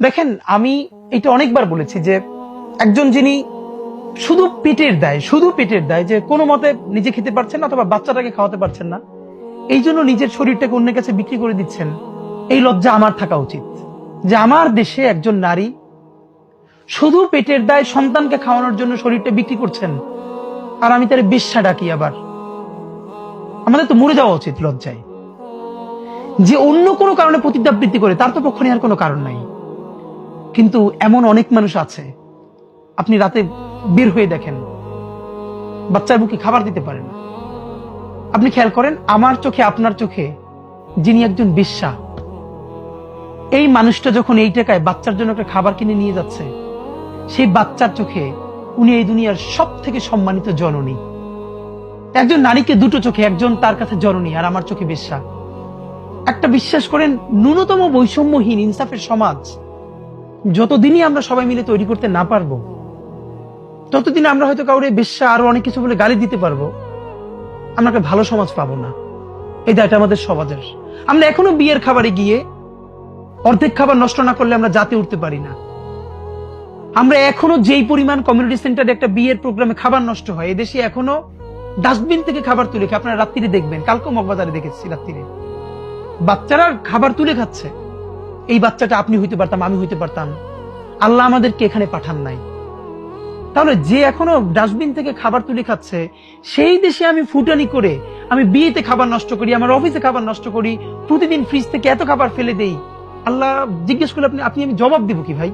দেখেন, আমি এটা অনেকবার বলেছি যে একজন যিনি শুধু পেটের দায় যে কোনো মতে নিজে খেতে পারছেন না অথবা বাচ্চাটাকে খাওয়াতে পারছেন না, এই জন্য নিজের শরীরটাকে অন্যের কাছে বিক্রি করে দিচ্ছেন, এই লজ্জা আমার থাকা উচিত যে আমার দেশে একজন নারী শুধু পেটের দায় সন্তানকে খাওয়ানোর জন্য শরীরটা বিক্রি করছেন, আর আমি তার বেশ্যা ডাকি। আবার আমাদের তো মরে যাওয়া উচিত লজ্জায়। যে অন্য কোনো কারণে প্রতিজ্ঞাবৃত্তি করে তার তো পক্ষে নেওয়ার কোনো কারণ নাই, কিন্তু এমন অনেক মানুষ আছে, আপনি রাতে বের হয়ে দেখেন বাচ্চার মুখে খাবার দিতে পারেন। আপনি খেয়াল করেন, আমার চোখে আপনার চোখে যিনি একজন বেশ্যা, এই মানুষটা যখন এই টাকায় বাচ্চার জন্য একটা খাবার কিনে নিয়ে যাচ্ছে, সেই বাচ্চার চোখে উনি এই দুনিয়ার সব থেকে সম্মানিত জননী। একজন নারীকে দুটো চোখে, একজন তার কাছে জননী আর আমার চোখে বেশ্যা। একটা বিশ্বাস করেন, ন্যূনতম বৈষম্যহীন ইনসাফের সমাজ যতদিনই আমরা সবাই মিলে তৈরি করতে না পারবো, ততদিন আমরা হয়তো কাউরে বেশ্যা আরো অনেক কিছু বলে গালি দিতে পারবো, আমরা একটা ভালো সমাজ পাবো না। এই দায়টা আমাদের সমাজের। আমরা এখনো বিয়ের খাবারে গিয়ে অর্ধেক খাবার নষ্ট না করলে আমরা জাতে উঠতে পারি না। আমরা এখনো যেই পরিমাণ কমিউনিটি সেন্টারে একটা বিয়ের প্রোগ্রামে খাবার নষ্ট হয়, এদেশে এখনো ডাস্টবিন থেকে খাবার তুলে খায়। আপনারা রাত্রিরে দেখবেন, কালকেও মগবাজারে দেখেছি রাত্রিরে বাচ্চারা খাবার তুলে খাচ্ছে। এই বাচ্চাটা আপনি হইতে পারতাম, আমি হইতে পারতাম, আল্লাহ আমাদেরকে এখানে পাঠান নাই। তাহলে যে এখনো ডাস্টবিন থেকে খাবার তুলে খাচ্ছে, সেই দেশে আমি ফুটানি করে আমি বিয়েতে খাবার নষ্ট করি, আমার অফিসে খাবার নষ্ট করি, প্রতিদিন ফ্রিজ থেকে এত খাবার ফেলে দেই, আল্লাহ জিজ্ঞেস করলে আপনি আমি জবাব দিব কি ভাই?